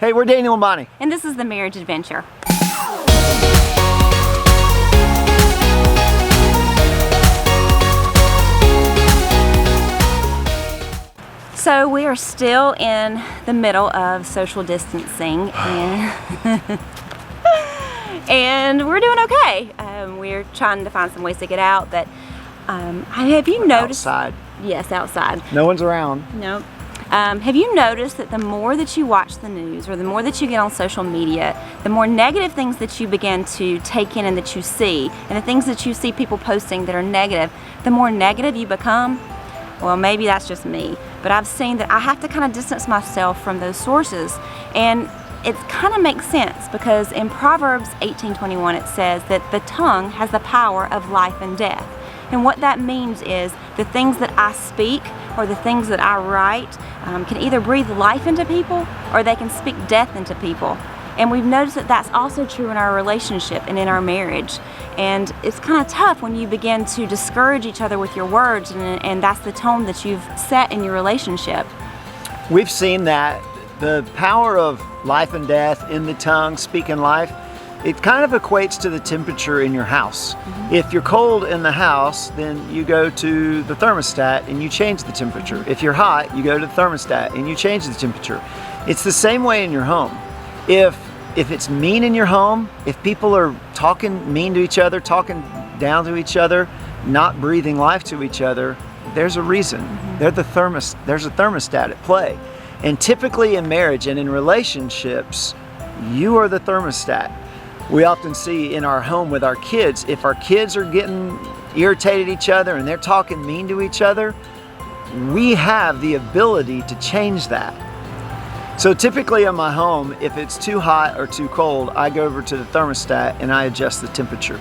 Hey, we're Daniel and Bonnie. And this is The Marriage Adventure. So we are still in the middle of social distancing and, and we're doing okay. We're trying to find some ways to get out, but have you noticed? Outside. Yes, outside. No one's around. Nope. Have you noticed that the more that you watch the news or the more that you get on social media, the more negative things that you begin to take in and that you see, and the things that you see people posting that are negative, the more negative you become? Well, maybe that's just me, but I've seen that I have to kind of distance myself from those sources, and it kind of makes sense because in Proverbs 18:21 it says that the tongue has the power of life and death. And what that means is the things that I speak or the things that I write can either breathe life into people or they can speak death into people. And we've noticed that that's also true in our relationship and in our marriage. And it's kind of tough when you begin to discourage each other with your words, and that's the tone that you've set in your relationship. We've seen that the power of life and death in the tongue, speaking life, it kind of equates to the temperature in your house. Mm-hmm. If you're cold in the house, then you go to the thermostat and you change the temperature. If you're hot, you go to the thermostat and you change the temperature. It's the same way in your home. If it's mean in your home, if people are talking mean to each other, talking down to each other, not breathing life to each other, there's a reason. Mm-hmm. There's a thermostat at play. And typically in marriage and in relationships, you are the thermostat. We often see in our home with our kids, if our kids are getting irritated at each other and they're talking mean to each other, we have the ability to change that. So typically in my home, if it's too hot or too cold, I go over to the thermostat and I adjust the temperature.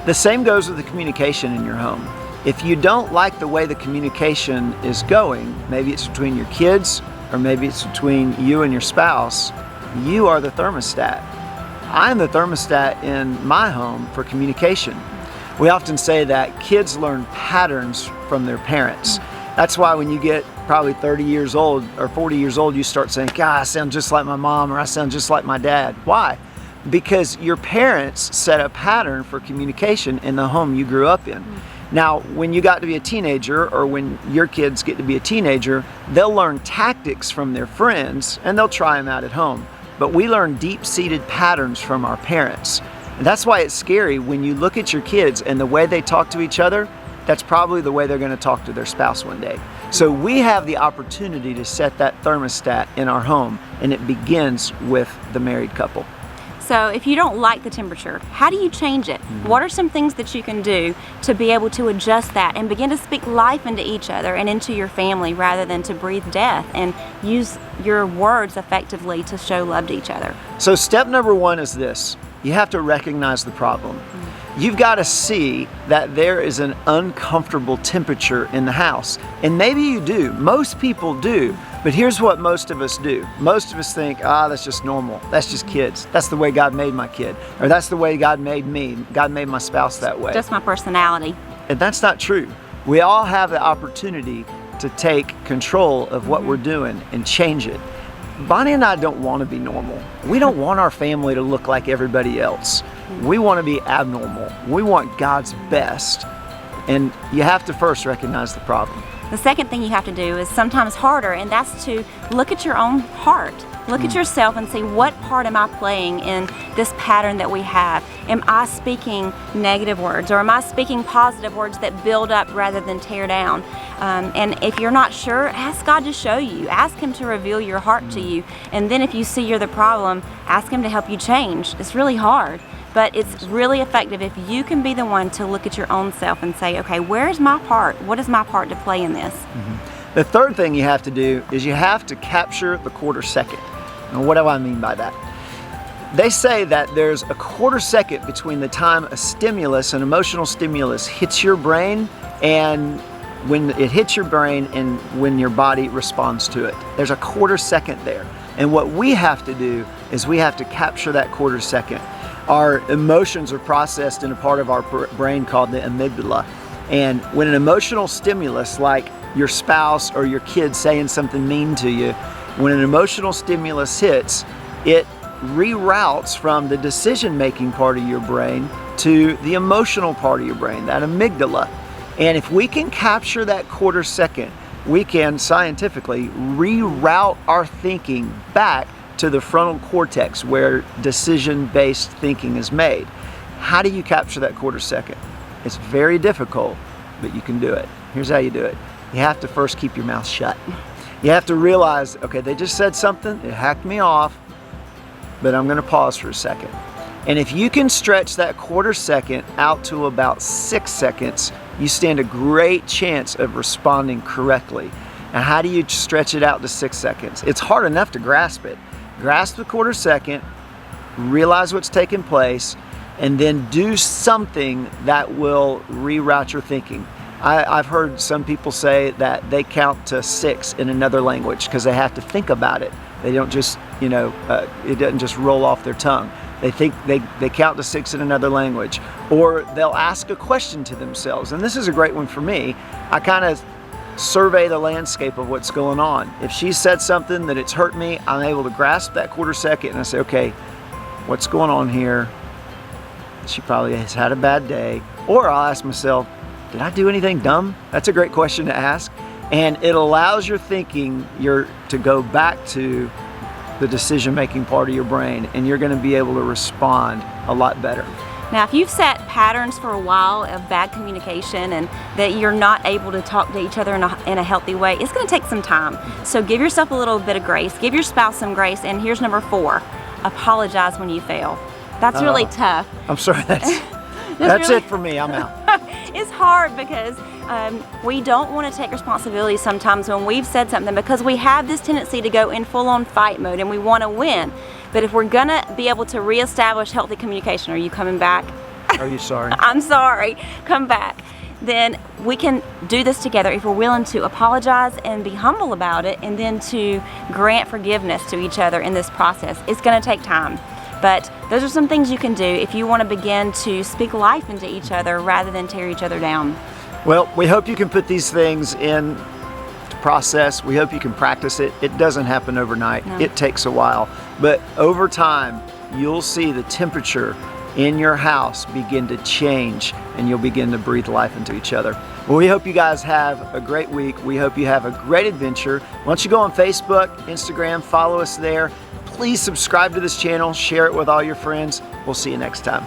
The same goes with the communication in your home. If you don't like the way the communication is going, maybe it's between your kids or maybe it's between you and your spouse, you are the thermostat. I'm the thermostat in my home for communication. We often say that kids learn patterns from their parents. That's why when you get probably 30 years old or 40 years old, you start saying, God, I sound just like my mom or I sound just like my dad. Why? Because your parents set a pattern for communication in the home you grew up in. Now, when you got to be a teenager or when your kids get to be a teenager, they'll learn tactics from their friends and they'll try them out at home. But we learn deep-seated patterns from our parents. And that's why it's scary when you look at your kids and the way they talk to each other, that's probably the way they're going to talk to their spouse one day. So we have the opportunity to set that thermostat in our home, and it begins with the married couple. So if you don't like the temperature, how do you change it? Mm-hmm. What are some things that you can do to be able to adjust that and begin to speak life into each other and into your family rather than to breathe death, and use your words effectively to show love to each other? So step number one is this. You have to recognize the problem. You've got to see that there is an uncomfortable temperature in the house. And maybe you do. Most people do. But here's what most of us do. Most of us think, that's just normal. That's just kids. That's the way God made my kid. Or that's the way God made me. God made my spouse that way. Just my personality. And that's not true. We all have the opportunity to take control of what we're doing and change it. Bonnie and I don't want to be normal. We don't want our family to look like everybody else. We want to be abnormal. We want God's best. And you have to first recognize the problem. The second thing you have to do is sometimes harder, and that's to look at your own heart. Look at yourself and see, what part am I playing in this pattern that we have? Am I speaking negative words, or am I speaking positive words that build up rather than tear down? And if you're not sure, ask God to show you. Ask Him to reveal your heart to you. And then if you see you're the problem, ask Him to help you change. It's really hard, but it's really effective if you can be the one to look at your own self and say, okay, where's my part? What is my part to play in this? The third thing you have to do is you have to capture the quarter second. And what do I mean by that? They say that there's a quarter second between the time a stimulus, an emotional stimulus, hits your brain and when it hits your brain and when your body responds to it. There's a quarter second there. And what we have to do is we have to capture that quarter second. Our emotions are processed in a part of our brain called the amygdala. And when an emotional stimulus, like your spouse or your kid saying something mean to you, when an emotional stimulus hits, it reroutes from the decision-making part of your brain to the emotional part of your brain, that amygdala. And if we can capture that quarter second, we can scientifically reroute our thinking back to the frontal cortex where decision-based thinking is made. How do you capture that quarter second? It's very difficult, but you can do it. Here's how you do it. You have to first keep your mouth shut. You have to realize, okay, they just said something, it hacked me off, but I'm gonna pause for a second. And if you can stretch that quarter second out to about 6 seconds, you stand a great chance of responding correctly. Now, how do you stretch it out to 6 seconds? It's hard enough to grasp it. Grasp the quarter second, realize what's taking place, and then do something that will reroute your thinking. I've heard some people say that they count to 6 in another language because they have to think about it. They don't just, it doesn't just roll off their tongue. They think they count to 6 in another language, or they'll ask a question to themselves. And this is a great one for me. I kind of survey the landscape of what's going on. If she said something that it's hurt me, I'm able to grasp that quarter second and I say, okay, what's going on here? She probably has had a bad day. Or I'll ask myself, did I do anything dumb? That's a great question to ask. And it allows your thinking to go back to the decision-making part of your brain, and you're gonna be able to respond a lot better. Now, if you've set patterns for a while of bad communication and that you're not able to talk to each other in a healthy way, it's gonna take some time. So give yourself a little bit of grace, give your spouse some grace, and here's number 4, apologize when you fail. That's really tough. I'm sorry, that's it for me, I'm out. It's hard because we don't want to take responsibility sometimes when we've said something, because we have this tendency to go in full-on fight mode and we want to win. But if we're gonna be able to reestablish healthy communication, are you coming back? Are you sorry? I'm sorry, come back. Then we can do this together if we're willing to apologize and be humble about it, and then to grant forgiveness to each other in this process. It's gonna take time. But those are some things you can do if you want to begin to speak life into each other rather than tear each other down. Well, we hope you can put these things in process. We hope you can practice it. It doesn't happen overnight. No. It takes a while. But over time, you'll see the temperature in your house begin to change, and you'll begin to breathe life into each other. Well, we hope you guys have a great week. We hope you have a great adventure. Why don't you go on Facebook, Instagram, follow us there. Please subscribe to this channel, share it with all your friends. We'll see you next time.